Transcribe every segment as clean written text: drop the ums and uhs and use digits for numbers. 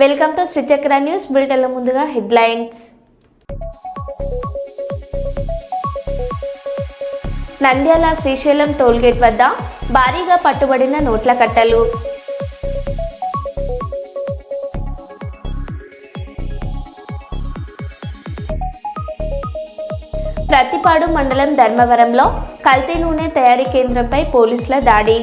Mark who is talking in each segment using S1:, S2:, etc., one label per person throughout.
S1: Welcome to Sri Chakra news బులెటిన్ల ముందుగా headlines. Nandyal Srisailam tollgate వద్ద భారీగా పట్టుబడిన నోట్ల కట్టలు. ప్రతిపాడు మండలం ధర్మవరంలో కల్తీ నూనె తయారీ కేంద్రంపై పోలీసుల దాడి.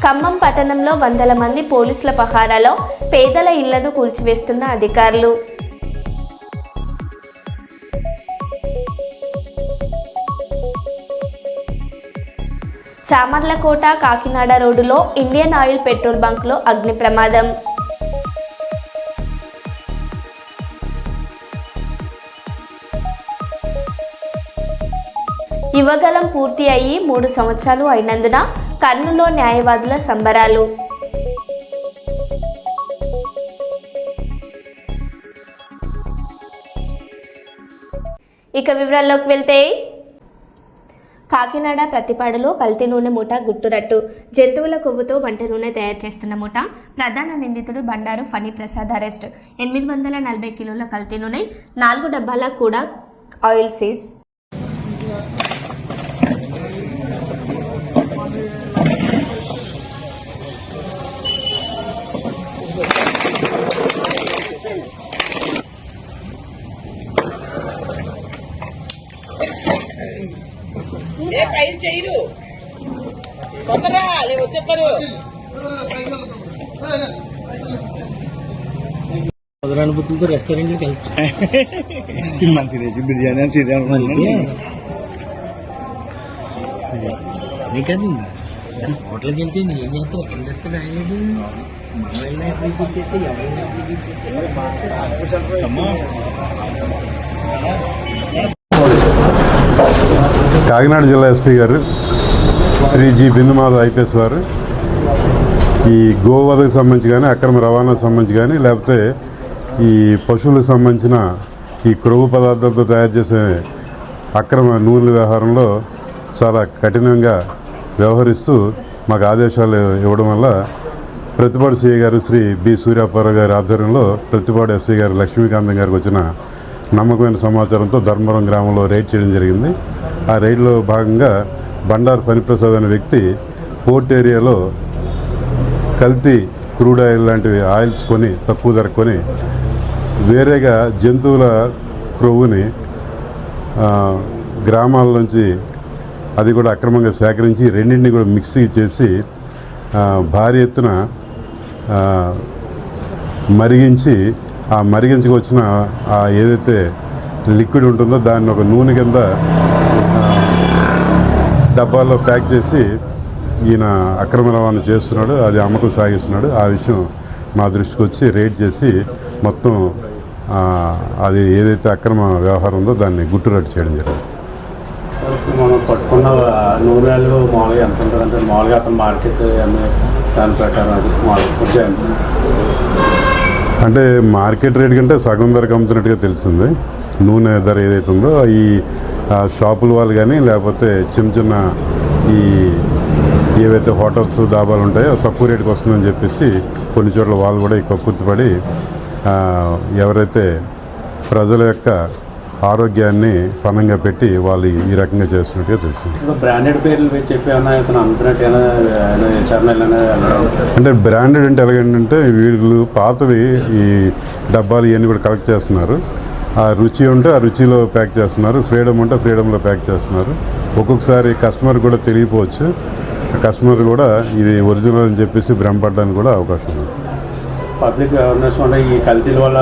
S1: ఖమ్మం పట్టణంలో వందల మంది పోలీసుల పహారాలో పేదల ఇళ్లను కూల్చివేస్తున్న అధికారులు. సామర్లకోట కాకినాడ రోడ్డులో ఇండియన్ ఆయిల్ పెట్రోల్ బంక్లో అగ్ని ప్రమాదం. యువగలం పూర్తి అయ్యి 3 సంవత్సరాలు అయినందున కర్నూలులో న్యాయవాదుల సంబరాలు. ఇక వివరాల్లోకి వెళ్తే, కాకినాడ ప్రతిపాడులో కల్తీ నూనె మూట గుట్టురట్టు. జంతువుల కొవ్వుతో వంట నూనె తయారు చేస్తున్న మూట. ప్రధాన నిందితుడు బండారు ఫణి ప్రసాద్ అరెస్ట్. 840 కిలోల కల్తీ నూనె, 4 డబ్బాల కూడా ఆయిల్ సీజ్.
S2: చేయరు తొందరగా లేవు చెప్పరు.
S3: అనుభూతులతో రెస్టారెంట్కి వెళ్తాం. మంచి రేసి బిర్యానీ అని నీకది హోటల్కి వెళ్తే ఏం చేస్తావు? ఏం చేస్తాడు ఆయన
S4: కాకినాడ జిల్లా ఎస్పీ గారు శ్రీ జి బిందుమాధవ్ ఐపీఎస్ వారు ఈ గోవధకు సంబంధించి కానీ, అక్రమ రవాణాకు సంబంధించి కానీ, లేకపోతే ఈ పశువులకు సంబంధించిన ఈ క్రొవ్వు పదార్థాలతో తయారు చేసే అక్రమ నూనెల వ్యవహారంలో చాలా కఠినంగా వ్యవహరిస్తూ మాకు ఆదేశాలు ఇవ్వడం వల్ల ప్రతిపాడు సిఐ గారు శ్రీ బి సూర్యాపరావు గారి ఆధ్వర్యంలో ప్రతిపాడు ఎస్ఐ గారు లక్ష్మీకాంతం గారికి వచ్చిన నమ్మకమైన సమాచారంతో ధర్మవరం గ్రామంలో రైడ్ చేయడం జరిగింది. ఆ రైడ్లో భాగంగా బండారు ఫణిప్రసాద్ అనే వ్యక్తి పోర్ట్ ఏరియాలో కల్తీ క్రూడ్ ఆయిల్ లాంటివి ఆయిల్స్ కొని తక్కువ ధర కొని వేరేగా జంతువుల క్రొవ్వుని గ్రామాల నుంచి అది కూడా అక్రమంగా సేకరించి రెండింటిని కూడా మిక్సీ చేసి భారీ ఎత్తున మరిగించి ఆ మరిగించుకొచ్చిన ఏదైతే లిక్విడ్ ఉంటుందో దాన్ని ఒక నూనె కింద డబ్బాల్లో ప్యాక్ చేసి ఈయన అక్రమ రవాణా చేస్తున్నాడు, అది అమ్మకం సాగిస్తున్నాడు. ఆ విషయం మా దృష్టికి వచ్చి రేడ్ చేసి మొత్తం అది ఏదైతే అక్రమ వ్యవహారం ఉందో దాన్ని గుట్టురట్టు చేయడం జరిగింది.
S3: మనం పట్టుకున్న నూనెలు మామూలుగా ఎంత ఉంటుందంటే మామూలుగా అతను మార్కెట్ దాని ప్రకారం
S4: అంటే మార్కెట్ రేట్ కంటే సగం ధరకు అమ్ముతున్నట్టుగా తెలిసింది. నూనె ధర ఏదైతే ఉందో ఈ షాపుల వాళ్ళు కానీ, లేకపోతే చిన్న చిన్న ఈ ఏవైతే హోటల్స్ డాబాలు ఉంటాయో తక్కువ రేటుకి వస్తుందని చెప్పేసి కొన్ని చోట్ల వాళ్ళు కూడా ఈ కక్కుర్తిపడి ఎవరైతే ప్రజల యొక్క ఆరోగ్యాన్ని పణంగా పెట్టి వాళ్ళు ఈ రకంగా చేస్తున్నట్టుగా తెలిసింది.
S3: బ్రాండెడ్ పేర్లు
S4: అంటే బ్రాండెడ్ అంటే ఎలాగంటే వీళ్ళు పాతవి ఈ డబ్బాలు ఇవన్నీ కూడా కలెక్ట్ చేస్తున్నారు. ఆ రుచి ఉంటే ఆ రుచిలో ప్యాక్ చేస్తున్నారు, ఫ్రీడమ్ ఉంటే ఫ్రీడంలో ప్యాక్ చేస్తున్నారు. ఒక్కొక్కసారి కస్టమర్ కూడా తెలియపోవచ్చు, కస్టమర్ కూడా ఇది ఒరిజినల్ అని చెప్పేసి భ్రమపడడానికి కూడా అవకాశం ఉంది.
S3: పబ్లిక్ అవేర్నెస్ వల్ల ఈ కల్తీల వల్ల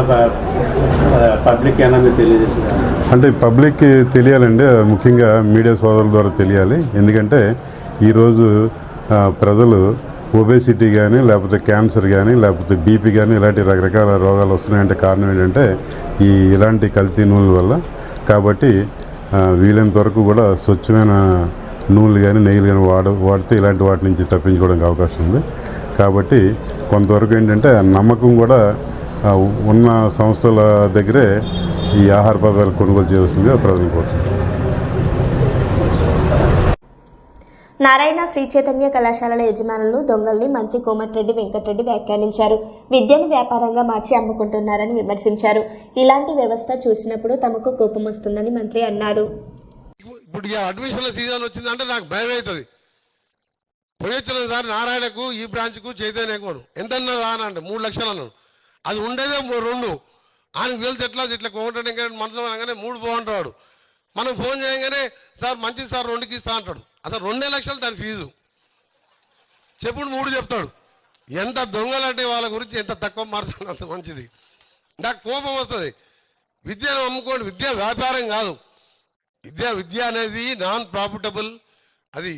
S3: పబ్లిక్ ఏమైనా మీరు తెలియజేస్తుంది?
S4: అంటే పబ్లిక్కి తెలియాలండి, ముఖ్యంగా మీడియా సోదరుల ద్వారా తెలియాలి. ఎందుకంటే ఈరోజు ప్రజలు ఒబేసిటీ కానీ, లేకపోతే క్యాన్సర్ కానీ, లేకపోతే బీపీ కానీ ఇలాంటి రకరకాల రోగాలు వస్తున్నాయంటే కారణం ఏంటంటే ఇలాంటి కల్తీ నూనెల వల్ల. కాబట్టి వీలైనంత వరకు కూడా స్వచ్ఛమైన నూనెలు కానీ, నెయ్యిలు కానీ వాడితే ఇలాంటి వాటి నుంచి తప్పించుకోవడానికి అవకాశం ఉంది. కాబట్టి కొంతవరకు ఏంటంటే నమ్మకం కూడా ఉన్న సంస్థల దగ్గరే ఈ ఆహార పదార్థాలు కొనుగోలు చేయాల్సిందిగా ప్రజలు కోరుతున్నారు.
S1: నారాయణ శ్రీ చైతన్య కళాశాలల యజమానులు దొంగల్ని మంత్రి కోమటిరెడ్డి వెంకటరెడ్డి వ్యాఖ్యానించారు. విద్యను వ్యాపారంగా మార్చి అమ్ముకుంటున్నారని విమర్శించారు. ఇలాంటి వ్యవస్థ చూసినప్పుడు తమకు కోపం వస్తుందని మంత్రి అన్నారు.
S5: ఇప్పుడు అడ్మిషన్ల సీజన్ వచ్చిందంటే నాకు భయం అవుతుంది. పోయొచ్చిన సార్ నారాయణకు ఈ బ్రాంచ్కు చైతన్యకు ఎంతన్నా రానంటే 3 లక్షలు అన్నాడు. అది ఉండేదే 2. ఆయనకు తెలిసి ఇట్లా కోమటిరెడ్డి మనసు అనగానే 3 పోంటాడు. మనం ఫోన్ చేయగానే సార్ మంచిది సార్ 2కి ఇస్తా అంటాడు. అసలు 2 లక్షలు దాని ఫీజు చెప్పుడు 3 చెప్తాడు. ఎంత దొంగలంటే వాళ్ళ గురించి ఎంత తక్కువ మార్చాలి అంత మంచిది. నాకు కోపం వస్తుంది. విద్యను అమ్ముకోండి, విద్య వ్యాపారం కాదు. విద్య అనేది నాన్ ప్రాఫిటబుల్. అది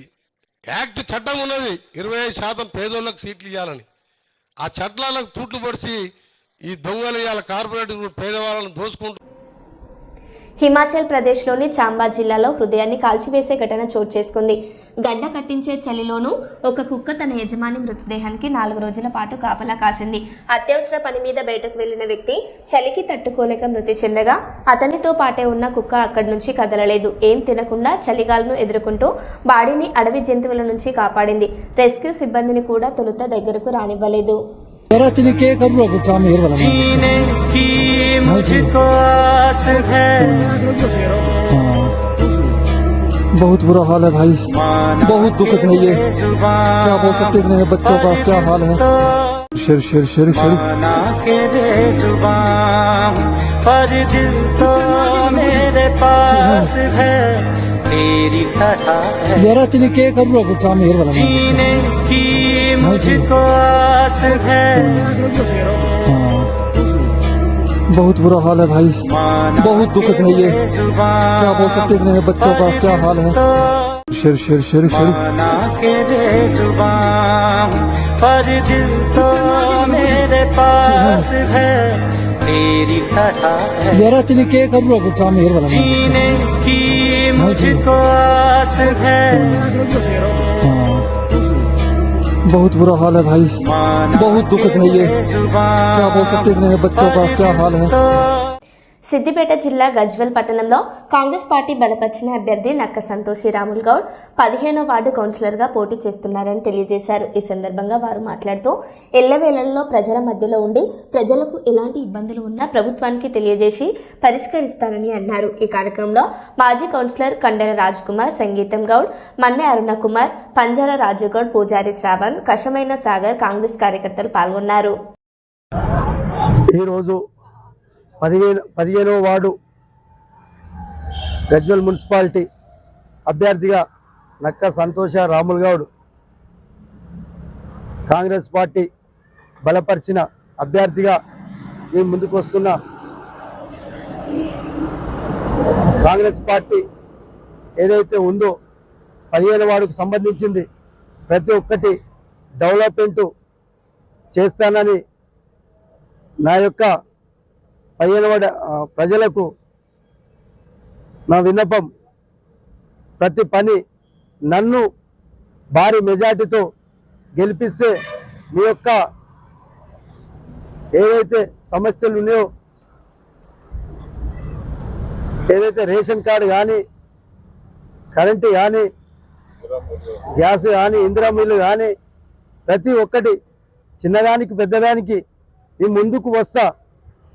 S5: యాక్ట్ చట్టం ఉన్నది 25% పేదోళ్ళకు సీట్లు ఇవ్వాలని. ఆ చట్టాలకు తూట్లు పొడిచి ఈ దొంగలు ఇవాళ కార్పొరేట్ పేదవాళ్ళను దోసుకుంటూ.
S1: హిమాచల్ ప్రదేశ్లోని చాంబా జిల్లాలో హృదయాన్ని కాల్చివేసే ఘటన చోటు చేసుకుంది. గడ్డ కట్టించే చలిలోనూ ఒక కుక్క తన యజమాని మృతదేహానికి 4 రోజుల పాటు కాపలా కాసింది. అత్యవసర పని మీద బయటకు వెళ్లిన వ్యక్తి చలికి తట్టుకోలేక మృతి చెందగా అతనితో పాటే ఉన్న కుక్క అక్కడి నుంచి కదలలేదు. ఏం తినకుండా చలిగాలను ఎదుర్కొంటూ బాడీని అడవి జంతువుల నుంచి కాపాడింది. రెస్క్యూ సిబ్బందిని కూడా తొలుత దగ్గరకు రానివ్వలేదు.
S6: बहुत बुरा हाल है भाई, बहुत दुखद है ये। क्या बोल सकते हैं बच्चों का क्या हाल है। शेर शेर शेर शेर पर दिल तो मेरे पास है तेरी यार तेने क्या करूँ काम जीने की मुझको आस है। बहुत बुरा हाल है भाई, बहुत दुखद है ये। क्या बोल सकते हैं बच्चों का क्या हाल है। शेर शेर शेर शेर पर दिल तो मेरे पास है तेरी यार तेने क्या करूँ काम जीने की मुझको आस है। बहुत बुरा हाल है भाई, बहुत दुखद है ये। क्या बोल सकते हैं बच्चों का क्या हाल है।
S1: సిద్దిపేట జిల్లా గజ్వెల్ పట్టణంలో కాంగ్రెస్ పార్టీ బలపరిచిన అభ్యర్థి నక్క సంతోషి రాముల్ గౌడ్ 15వ వార్డు కౌన్సిలర్గా పోటీ చేస్తున్నారని తెలియజేశారు. ఈ సందర్భంగా వారు మాట్లాడుతూ ఎల్లవేళల్లో ప్రజల మధ్యలో ఉండి ప్రజలకు ఎలాంటి ఇబ్బందులు ఉన్నా ప్రభుత్వానికి తెలియజేసి పరిష్కరిస్తారని అన్నారు. ఈ కార్యక్రమంలో మాజీ కౌన్సిలర్ కండెల రాజ్కుమార్, సంగీతం గౌడ్, మన్నె అరుణ కుమార్, పంజాల రాజు గౌడ్, పూజారి శ్రావణ్, కషమైన సాగర్ కాంగ్రెస్ కార్యకర్తలు పాల్గొన్నారు.
S7: ఈరోజు 15వ వార్డు గజ్వెల్ మున్సిపాలిటీ అభ్యర్థిగా నక్క సంతోష రాముల్ గౌడ్ కాంగ్రెస్ పార్టీ బలపరిచిన అభ్యర్థిగా మేము ముందుకు వస్తున్న కాంగ్రెస్ పార్టీ ఏదైతే ఉందో 15వ వార్డుకు సంబంధించింది ప్రతి ఒక్కటి డెవలప్మెంటు చేస్తానని నా యొక్క 15వ వార్డు ప్రజలకు నా విన్నపం, ప్రతి పని నన్ను భారీ మెజార్టీతో గెలిపిస్తే మీ యొక్క ఏదైతే సమస్యలు ఉన్నాయో, ఏదైతే రేషన్ కార్డు కానీ, కరెంటు కానీ, గ్యాస్ కానీ, ఇందిరా మిల్లు కానీ, ప్రతి ఒక్కటి చిన్నదానికి పెద్దదానికి ఈ ముందుకు వస్తా.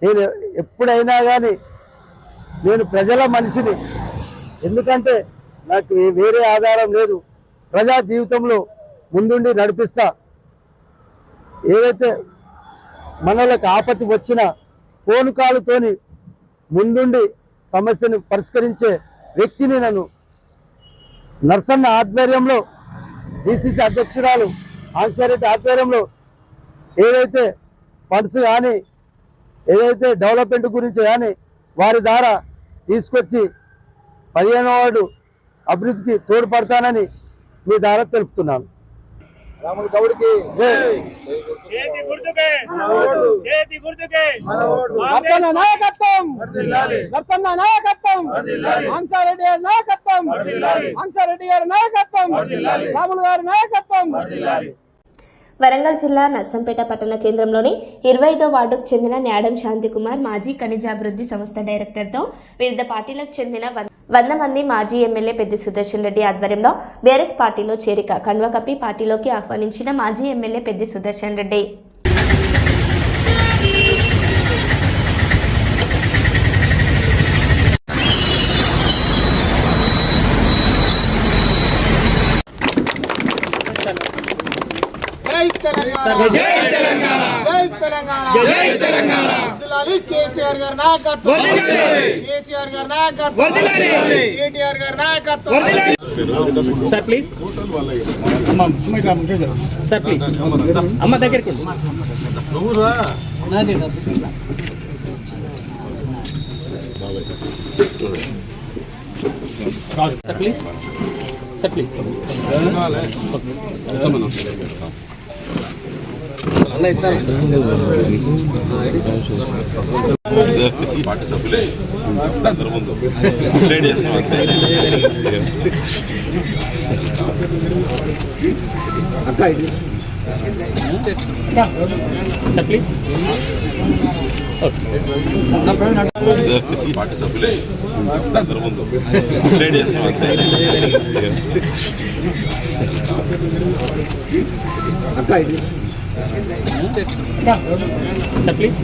S7: నేను ఎప్పుడైనా కానీ నేను ప్రజల మనిషిని. ఎందుకంటే నాకు వేరే ఆధారం లేదు. ప్రజా జీవితంలో ముందుండి నడిపిస్తా. ఏదైతే మనలకు ఆపత్తి వచ్చిన ఫోన్ కాలుతోని ముందుండి సమస్యను పరిష్కరించే వ్యక్తిని నన్ను. నర్సన్న ఆధ్వర్యంలో, డిసిసి అధ్యక్షురాలు ఆంక్షారెడ్డి ఆధ్వర్యంలో ఏదైతే ఫండ్స్ కానీ, ఏదైతే డెవలప్మెంట్ గురించి కానీ వారి ద్వారా తీసుకొచ్చి 15వ వార్డు అభివృద్ధికి తోడ్పడతానని మీ ద్వారా తెలుపుతున్నాను. రాముల్ గౌడ్కి
S1: వరంగల్ జిల్లా నర్సంపేట పట్టణ కేంద్రంలోని 25వ వార్డుకు చెందిన న్యాడం శాంతికుమార్ మాజీ ఖనిజాభివృద్ధి సంస్థ డైరెక్టర్తో వివిధ పార్టీలకు చెందిన 100 మంది మాజీ ఎమ్మెల్యే పెద్ది సుదర్శన్ రెడ్డి ఆధ్వర్యంలో బీఆర్ఎస్ పార్టీలో చేరిక కండువా కప్పి పార్టీలోకి ఆహ్వానించిన మాజీ ఎమ్మెల్యే పెద్ది సుదర్శన్ రెడ్డి.
S8: కేసీఆర్ గారి నాయకత్వం, కేసీఆర్ గారి నాయకత్వం, కేటీఆర్ గారి నాయకత్వం.
S2: సార్ ప్లీజ్ సార్ ప్లీజ్ అమ్మ దగ్గరికి sir please sir please
S9: party సభ్యులే అందరి ముందు కంప్లైంట్ చేస్తాం అంతే.
S2: సార్ ప్లీజ్
S9: పార్టీ సభ్యులే అందరి ముందు కంప్లైంట్ చేస్తాం అంతే.
S2: Sir please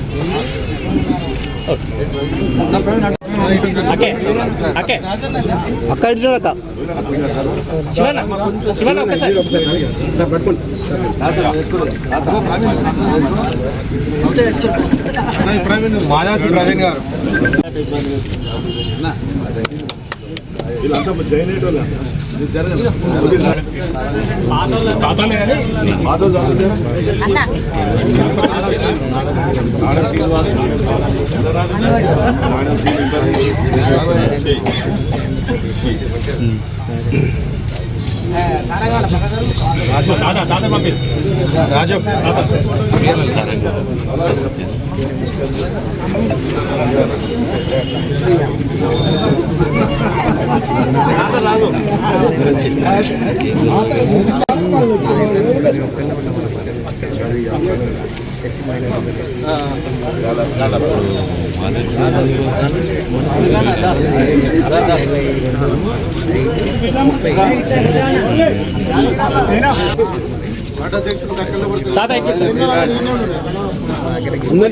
S2: okay okay Shivanna Shivanna ఒకసారి
S7: మాదాసి ప్రవీణ్ గారు
S9: వీళ్ళంతా జైన్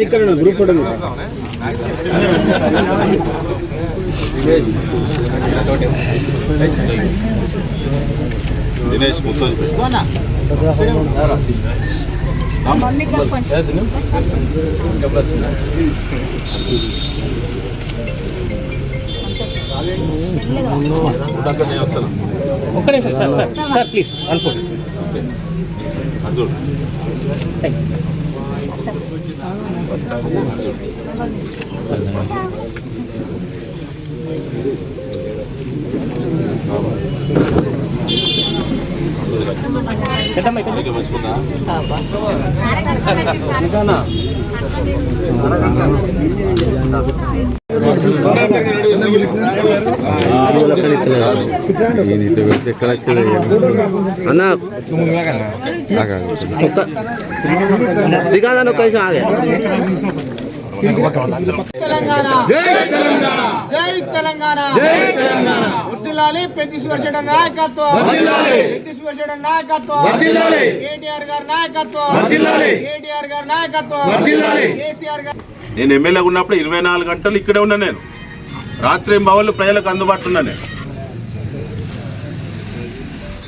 S7: ఇక్కడ గ్రూప్ ఫోటో
S9: దినేష్ ముత్తోజ్
S2: ఒక్క నిమిషం sir sir sir please 1 photo
S7: అన్న శ్రీకాంత్ ఒక్క నిమిషం ఆగే.
S8: తెలంగాణ జై తెలంగాణ, జై తెలంగాణ, జై తెలంగాణ. వర్ధిల్లాలి పెద్ది సుదర్శన్ రెడ్డి నాయకత్వం, పెద్ది సుదర్శన్ రెడ్డి నాయకత్వం, కేటీఆర్ గారి నాయకత్వం, కేటీఆర్ గారి నాయకత్వం, కేసీఆర్ గారి.
S9: నేను ఎమ్మెల్యేగా ఉన్నప్పుడు 24 గంటలు ఇక్కడే ఉన్నా. నేను రాత్రి బవళ్ళు ప్రజలకు అందుబాటులో ఉన్నా. నేను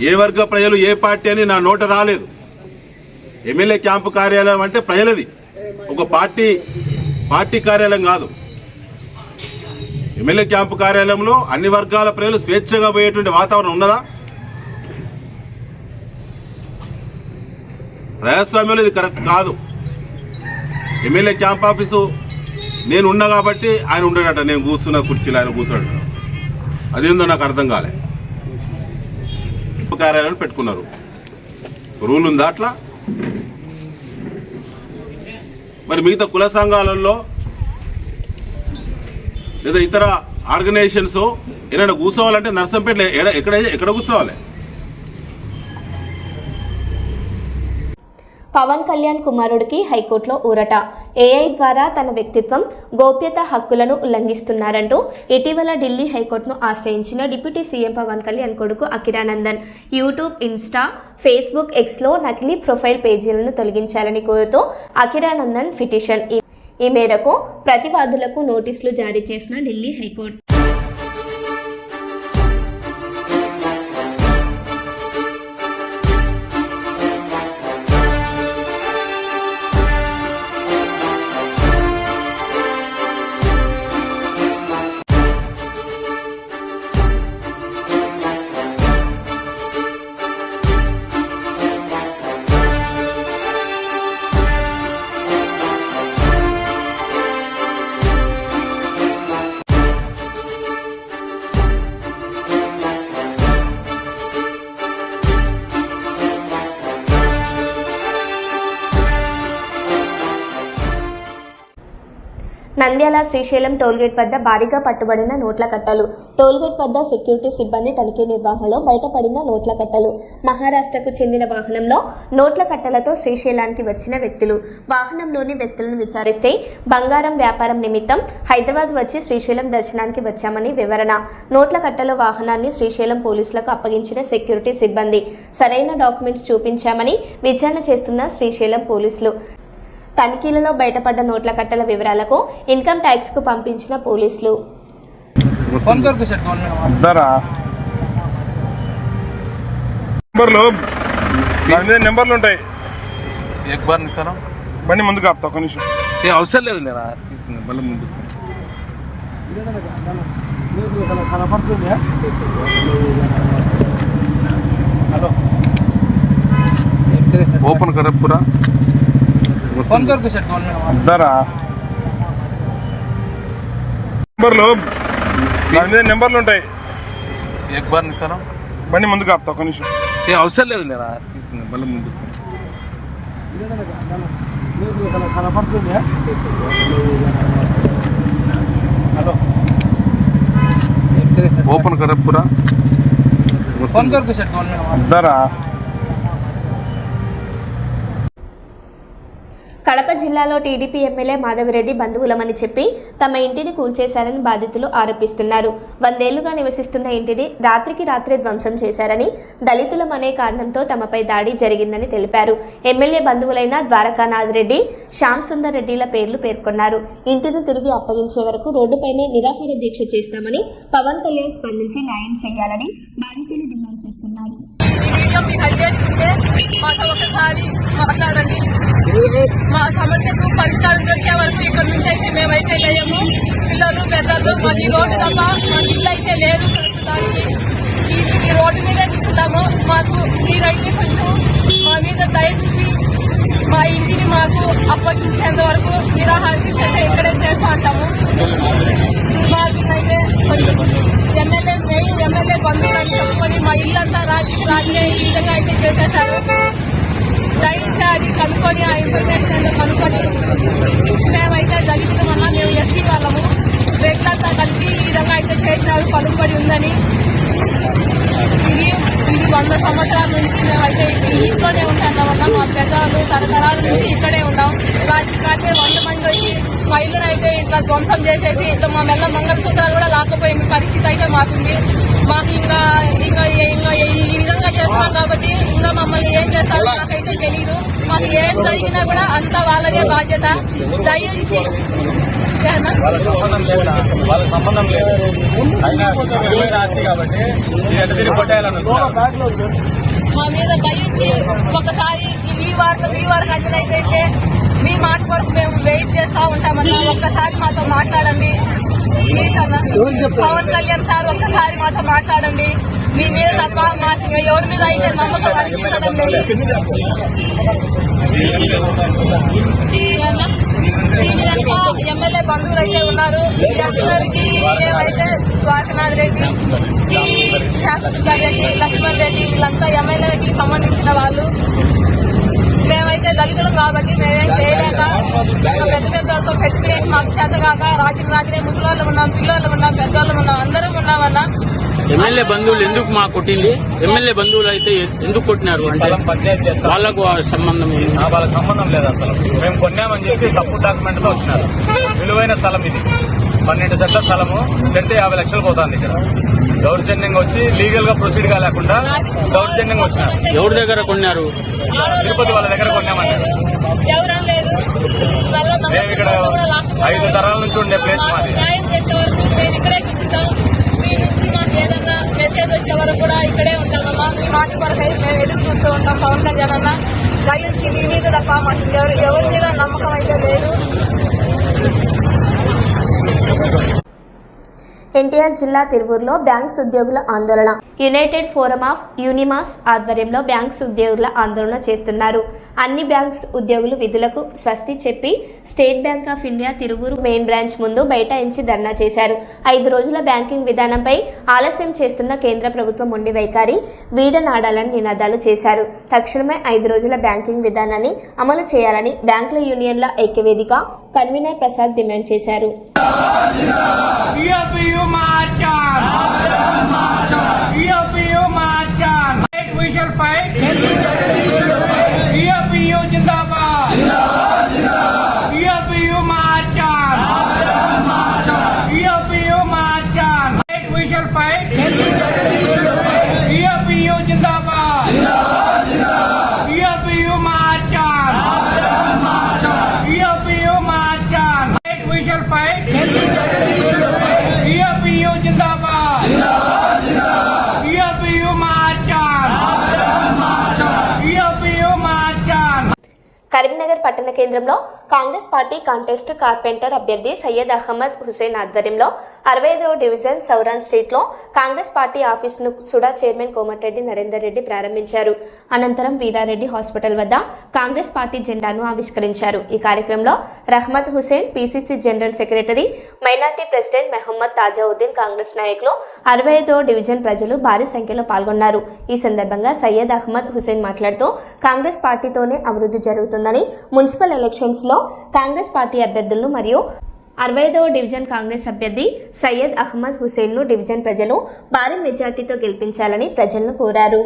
S9: ఏ వర్గ ప్రజలు ఏ పార్టీ అని నా నోట రాలేదు. ఎమ్మెల్యే క్యాంపు కార్యాలయం అంటే ప్రజలది, ఒక పార్టీ కార్యాలయం కాదు. ఎమ్మెల్యే క్యాంపు కార్యాలయంలో అన్ని వర్గాల ప్రజలు స్వేచ్ఛగా పోయేటువంటి వాతావరణం ఉన్నదా? ప్రజాస్వామ్యంలో ఇది కరెక్ట్ కాదు. ఎమ్మెల్యే క్యాంప్ ఆఫీసు నేను ఉన్నా కాబట్టి ఆయన ఉండడట, నేను కూర్చున్న కుర్చీలో ఆయన కూర్చున్నాడు. అదేందో నాకు అర్థం కాలే. కార్యాలయాలు పెట్టుకున్నారు, రూల్ ఉందా అట్లా? మరి మిగతా కుల సంఘాలలో లేదా ఇతర ఆర్గనైజేషన్స్ ఏదైనా కూర్చోవాలంటే నర్సంపేటలో ఎక్కడ కూర్చోవాలి?
S1: పవన్ కళ్యాణ్ కుమారుడికి హైకోర్టులో ఊరట. ఏఐ ద్వారా తన వ్యక్తిత్వం, గోప్యత హక్కులను ఉల్లంఘిస్తున్నారంటూ ఇటీవల ఢిల్లీ హైకోర్టును ఆశ్రయించిన డిప్యూటీ సీఎం పవన్ కళ్యాణ్ కొడుకు అఖిరానందన్ యూట్యూబ్, ఇన్స్టా, ఫేస్బుక్, ఎక్స్లో నకిలీ ప్రొఫైల్ పేజీలను తొలగించాలని కోరుతూ అఖిరానందన్ పిటిషన్. ఈ మేరకు ప్రతివాదులకు నోటీసులు జారీ చేసిన ఢిల్లీ హైకోర్టు. నంద్యాల శ్రీశైలం టోల్గేట్ వద్ద భారీగా పట్టుబడిన నోట్ల కట్టలు. టోల్గేట్ వద్ద సెక్యూరిటీ సిబ్బంది తనిఖీ నిర్వహణలో బయటపడిన నోట్ల కట్టలు. మహారాష్ట్రకు చెందిన వాహనంలో నోట్ల కట్టలతో శ్రీశైలానికి వచ్చిన వ్యక్తులు. వాహనంలోని వ్యక్తులను విచారిస్తే బంగారం వ్యాపారం నిమిత్తం హైదరాబాద్ వచ్చి శ్రీశైలం దర్శనానికి వచ్చామని వివరణ. నోట్ల కట్టల వాహనాన్ని శ్రీశైలం పోలీసులకు అప్పగించిన సెక్యూరిటీ సిబ్బంది సరైన డాక్యుమెంట్స్ చూపించామని విచారణ చేస్తున్న శ్రీశైలం పోలీసులు. తనిఖీలలో బయటపడ్డ నోట్ల కట్టల వివరాలకు ఇన్కమ్ ట్యాక్స్ కు పంపించిన పోలీసులు.
S10: నెంబర్లు ఉంటాయి. బండి ముందుకు ఆపుతా ఒక నిమిషం. అవసరం లేదు లేరా బండి ముందు ఓపెన్ కర పూరా నెంబర్లు ఉంటాయి. బండి ముందుకు ఆపుతా ఒక నిమిషం. అవసరం లేదు లేరా బండి ముందు ఓపెన్ కర పూరా
S1: కడప జిల్లాలో టీడీపీ ఎమ్మెల్యే మాధవిరెడ్డి బంధువులమని చెప్పి తమ ఇంటిని కూల్చేశారని బాధితులు ఆరోపిస్తున్నారు. 100 ఏళ్లుగా నివసిస్తున్న ఇంటిని రాత్రికి రాత్రే ధ్వంసం చేశారని, దళితులమనే కారణంతో తమపై దాడి జరిగిందని తెలిపారు. ఎమ్మెల్యే బంధువులైన ద్వారకానాథ్ రెడ్డి, శ్యామ్ సుందర్ రెడ్డిల పేర్లు పేర్కొన్నారు. ఇంటిని తిరిగి అప్పగించే వరకు రోడ్డుపైనే నిరాహార దీక్ష చేస్తామని పవన్ కళ్యాణ్ స్పందించి న్యాయం చేయాలని బాధితులు డిమాండ్ చేస్తున్నారు.
S11: మా సమస్యకు పరిష్కారం దొరికే వరకు ఇక్కడ నుంచి అయితే మేమైతే లేము. పిల్లలు పెద్దలు మాకు రోడ్డు తప్ప మాకు ఇల్లు అయితే లేదు. ప్రస్తుతానికి ఈ రోడ్డు మీదే చూస్తాము. మాకు మీరైతే కొంచెం మా మీద దయ చూపి మా ఇంటిని మాకు అప్పగించేంత వరకు నిరాహార దీక్ష అయితే ఇక్కడే చేస్తూ ఉంటాము. దుర్మార్గులైతే ఎమ్మెల్యే బంధువులని చెప్పుకొని మా ఇల్లంతా రాజే ఈ విధంగా అయితే చేసేశారు. దయచేసి అది కనుక్కొని ఆ ఇన్ఫర్మేషన్ కనుక్కొని మేమైతే దళితులమన్నా మేము ఎస్సీ వాళ్ళము రేట్లంతా కలిసి ఈ విధంగా అయితే చేసినారు. పలుకుబడి ఉందని ఇది 100 సంవత్సరాల నుంచి మేమైతే ఈ ఇంట్లోనే ఉంటామన్నా. మా పెద్దలు తరతరాల నుంచి ఇక్కడే ఉన్నాం. రాజకీయాలే 100 మంది వచ్చి మా ఇల్లును అయితే ఇట్లా ధ్వంసం చేసేసి ఇట్లా మా మెల్ల మంగళసూత్రాలు కూడా లాకపోయింది పరిస్థితి అయితే మాకుంది. మాకు ఇంకా ఈ విధంగా చేస్తున్నాం కాబట్టి ఇంకా మమ్మల్ని ఏం చేస్తారో నాకైతే తెలీదు. మాకు ఏం జరిగినా కూడా అంతా వాళ్ళదే బాధ్యత. దయించి మా మీద దయించి ఒకసారి ఈ వారం కంటే మీ మాట వరకు మేము వెయిట్ చేస్తూ ఉంటామన్నా. ఒక్కసారి మాతో మాట్లాడండి. పవన్ కళ్యాణ్ సార్ ఒక్కసారి మాతో మాట్లాడండి. మీ మీద తప్ప మాకు ఎవరి మీద అయితే నమ్మకం అనిపించడం లేదు. దీని వెనుక ఎమ్మెల్యే బంధువులు అయితే ఉన్నారు. అందరికీ ఏమైతే ద్వారకానాథ్ రెడ్డి, శాసనసభ రెడ్డి, లక్ష్మణ్ రెడ్డి వీళ్ళంతా ఎమ్మెల్యేకి సంబంధించిన వాళ్ళు. మేమైతే దళితులం కాబట్టి మేమేం చేయలేక పెద్ద పెద్దలతో పెట్టి మాకు చేత కాక రాత్రి ముసలోళ్ళు ఉన్నాం, పిల్లలు ఉన్నాం, పెద్దోళ్ళు ఉన్నాం, అందరం ఉన్నామన్నా.
S2: ఎమ్మెల్యే బంధువులు ఎందుకు మా కొట్టింది? ఎమ్మెల్యే బంధువులు అయితే ఎందుకు కొట్టినారు అంటే వాళ్ళకు సంబంధం
S10: వాళ్ళకి సంబంధం లేదు. అసలు మేము కొన్నామని చెప్పి తప్పు డాక్యుమెంట్ తో వచ్చినారు. విలువైన స్థలం ఇది, 12 సెంట్ల స్థలము, సెంట్ 50 లక్షలు పోతుంది. ఇక్కడ దౌర్జన్యంగా వచ్చి లీగల్ గా ప్రొసీడ్ కాలేకుండా దౌర్జన్యంగా వచ్చినారు.
S2: ఎవరి దగ్గర కొన్నారు?
S10: తిరుపతి వాళ్ళ దగ్గర కొన్నామన్నారు.
S11: ఎవరం లేదు.
S10: మేము ఇక్కడ 5 తరాల నుంచి ఉండే ప్లేస్ మాది.
S11: న్యాయం చేసే వరకు మేము ఇక్కడే కూర్చుంటాం. మీ నుంచి మాకు ఏదన్నా మెసేజ్ వచ్చే వరకు కూడా ఇక్కడే ఉంటామమ్మా. మీ మాట కొరకై మేము ఎదురు చూస్తూ ఉంటాం. పవన్ కళ్యాణ్ అన్న దయించి మీ మీద తప్ప మాకు ఎవరి మీద నమ్మకం అయితే లేదు.
S1: ఎన్టీఆర్ జిల్లా తిరువూరులో బ్యాంక్స్ ఉద్యోగుల ఆందోళన. యునైటెడ్ ఫోరం ఆఫ్ యూనిమాస్ ఆధ్వర్యంలో బ్యాంక్స్ ఉద్యోగుల ఆందోళన చేస్తున్నారు. అన్ని బ్యాంక్స్ ఉద్యోగులు విధులకు స్వస్తి చెప్పి state bank of India Tiruvuru main branch ముందు బైఠాయించి ధర్నా చేశారు. 5 రోజుల బ్యాంకింగ్ విధానంపై ఆలస్యం చేస్తున్న కేంద్ర ప్రభుత్వం మొండి వైఖరి వీడనాడాలని నినాదాలు చేశారు. తక్షణమే 5 రోజుల బ్యాంకింగ్ విధానాన్ని అమలు చేయాలని బ్యాంకుల యూనియన్ల ఐక్యవేదిక కన్వీనర్ ప్రసాద్ డిమాండ్ చేశారు. కరీంనగర్ పట్టణ కేంద్రంలో కాంగ్రెస్ పార్టీ కాంటెస్ట్ కార్పెంటర్ అభ్యర్థి సయ్యద్ అహ్మద్ హుసేన్ ఆధ్వర్యంలో 65వ డివిజన్ సౌరాన్ స్ట్రీట్లో కాంగ్రెస్ పార్టీ ఆఫీసును సుడా చైర్మన్ కోమటిరెడ్డి నరేందర్ రెడ్డి ప్రారంభించారు. అనంతరం వీరారెడ్డి హాస్పిటల్ వద్ద కాంగ్రెస్ పార్టీ జెండాను ఆవిష్కరించారు. ఈ కార్యక్రమంలో Rahmad Husen, PCC general secretary, minority president Mohammed Tajuddin, Congress నాయకులు, 65వ డివిజన్ ప్రజలు భారీ సంఖ్యలో పాల్గొన్నారు. ఈ సందర్భంగా సయ్యద్ అహ్మద్ హుసేన్ మాట్లాడుతూ కాంగ్రెస్ పార్టీతోనే అభివృద్ధి జరుగుతుందని, మున్సిపల్ ఎలక్షన్స్ లో కాంగ్రెస్ పార్టీ అభ్యర్థులను మరియు 65వ డివిజన్ కాంగ్రెస్ అభ్యర్థి సయ్యద్ అహ్మద్ హుసేన్ ను డివిజన్ ప్రజలు భారీ మెజార్టీతో గెలిపించాలని ప్రజలను కోరారు.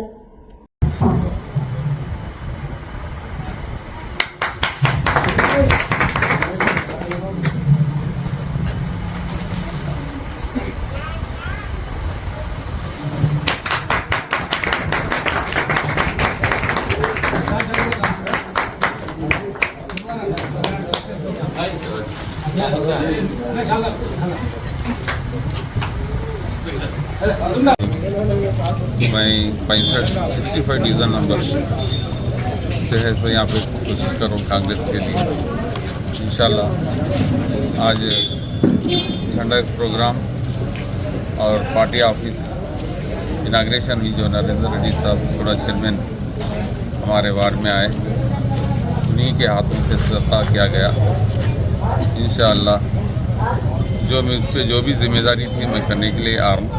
S12: मैं 65 डिवीज़न नंबर से है तो यहाँ पे कोशिश करूँ कांग्रेस के लिए इंशाल्लाह। आज झंडा प्रोग्राम और पार्टी ऑफिस इनाग्रेशन भी जो नरेंद्र रेड्डी साहब थोड़ा चेयरमैन हमारे वार्ड में आए, उन्हीं के हाथों से सफा किया गया। इंशाल्लाह जो मैं उस पर जो भी जिम्मेदारी थी मैं करने के लिए आ रहा हूँ।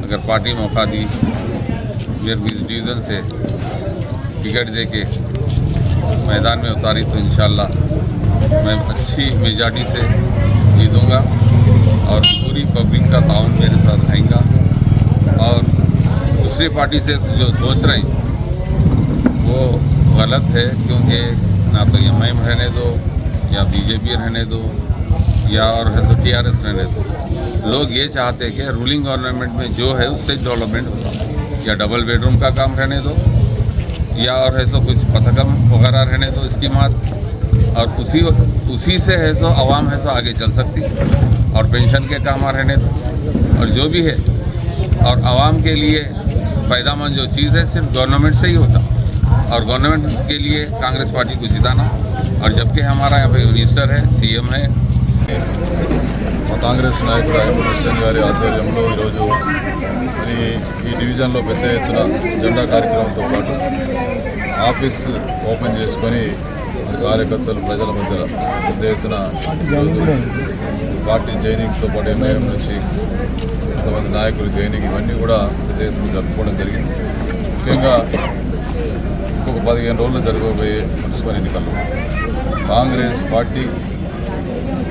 S12: अगर पार्टी मौका दी, मेरे डिवीज़न से टिकट दे के मैदान में उतारी तो इंशाल्लाह मैं अच्छी मेजॉरिटी से जीतूँगा और पूरी पब्लिक का ताउन मेरे साथ रहेगा। और दूसरी पार्टी से जो सोच रहे हैं वो गलत है, क्योंकि ना तो एमआईएम रहने दो या बीजेपी रहने दो या और है तो टीआरएस रहने दो। लोग ये चाहते हैं कि रूलिंग गवर्नमेंट में जो है उससे डेवलपमेंट होगा, या डबल बेडरूम का काम रहने दो या और है सो कुछ पथकम वगैरह रहने दो स्कीमात, और उसी से है सो आवाम है सो आगे चल सकती, और पेंशन के काम रहने दो, और जो भी है और आवाम के लिए फ़ायदामंद जो चीज़ है सिर्फ गवर्नमेंट से ही होता, और गवर्नमेंट के लिए कांग्रेस पार्टी को जिताना। और जबकि हमारा यहाँ पे मिनिस्टर है, सीएम है,
S13: కాంగ్రెస్ నాయకుడు అహ్మద్ హుస్సేన్ గారి ఆధ్వర్యంలో ఈరోజు ఈ డివిజన్లో పెద్ద ఎత్తున జెండా కార్యక్రమంతో పాటు ఆఫీస్ ఓపెన్ చేసుకొని కార్యకర్తలు ప్రజల మధ్య పెద్ద ఎత్తున ఈరోజు పార్టీ జైనింగ్స్తో పాటు ఎంఐఎం నుంచి కొంతమంది నాయకులు జైనింగ్ ఇవన్నీ కూడా పెద్ద ఎత్తున జరుపుకోవడం జరిగింది. ముఖ్యంగా ఇంకొక 15 రోజులు జరగబోయే మున్సిపల్ ఎన్నికల్లో కాంగ్రెస్ పార్టీ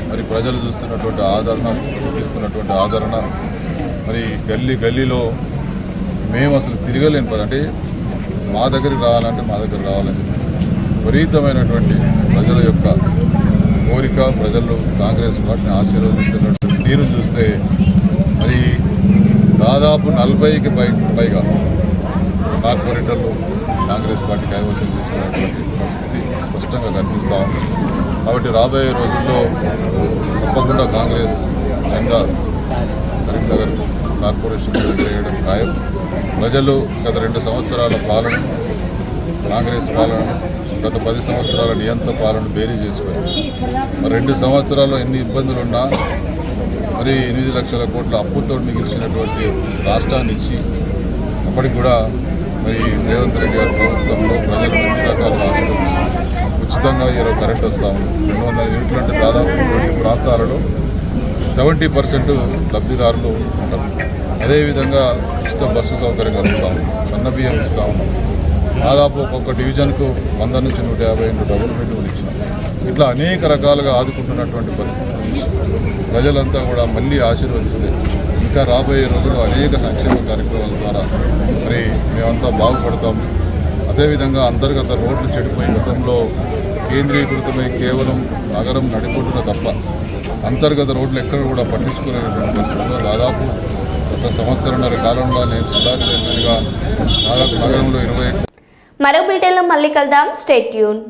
S13: మరి ప్రజలు చూస్తున్నటువంటి ఆదరణ, చూపిస్తున్నటువంటి ఆదరణ, మరి గల్లీలో మేము అసలు తిరగలేని పని. అంటే మా దగ్గరికి రావాలంటే మా దగ్గర రావాలని విపరీతమైనటువంటి ప్రజల యొక్క కోరిక, ప్రజలు కాంగ్రెస్ పార్టీని ఆశీర్వదిస్తున్నటువంటి తీరు చూస్తే మరి దాదాపు 40కి పైగా కార్పొరేటర్లు కాంగ్రెస్ పార్టీ కైవసం చేసుకునేటువంటి పరిస్థితి స్పష్టంగా కనిపిస్తూ ఉంది. కాబట్టి రాబోయే రోజుల్లో తప్పకుండా కాంగ్రెస్ జెండా కరీంనగర్ కార్పొరేషన్ చేయడం ఖాయం. ప్రజలు గత 2 సంవత్సరాల పాలన, కాంగ్రెస్ పాలన, గత 10 సంవత్సరాల నియంత్రణ పాలన బేరీ చేసుకొని మరి 2 సంవత్సరాల్లో ఎన్ని ఇబ్బందులు ఉన్నా మరి 8 లక్షల కోట్ల అప్పుతో మిగిల్చినటువంటి రాష్ట్రాన్ని ఇచ్చి అప్పటికి కూడా మరి రేవంత్ రెడ్డి గారి ప్రభుత్వంలో ప్రజలు అన్ని రకాల రాష్ట్రాలు ఉచితంగా ఈరోజు కరెంట్ వస్తూ ఉంది. 200 యూనిట్లు అంటే దాదాపు 20 ప్రాంతాలలో 70% లబ్ధిదారులు ఉంటారు. అదేవిధంగా ఉచిత బస్సు సౌకర్యం కలుగుతాం, సన్నబియ్యం ఇస్తూ ఉన్నాం. దాదాపు ఒక్కొక్క డివిజన్కు 100 నుంచి 150 డబుల్ బెడ్రూమ్లు ఇచ్చినాం. ఇట్లా అనేక రకాలుగా ఆదుకుంటున్నటువంటి పరిస్థితి నుంచి ప్రజలంతా కూడా మళ్ళీ ఆశీర్వదిస్తే ఇంకా రాబోయే రోజుల్లో అనేక సంక్షేమ కార్యక్రమాల ద్వారా మరి మేమంతా బాగుపడతాం. అదేవిధంగా అంతర్గత రోడ్లు చెడిపోయి గతంలో కేంద్రీకృతమై కేవలం నగరం నడిపొట్టున తప్ప అంతర్గత రోడ్లు ఎక్కడ కూడా పట్టించుకునేటువంటి పరిస్థితుల్లో దాదాపు గత 1.5 సంవత్సరాల కాలంలో నేను సుధాకర్ ఎమ్మెల్యేగా దాదాపు నగరంలో 20
S1: మరో బులెటిన్లో మళ్ళీ కలుద్దాం. Stay tune.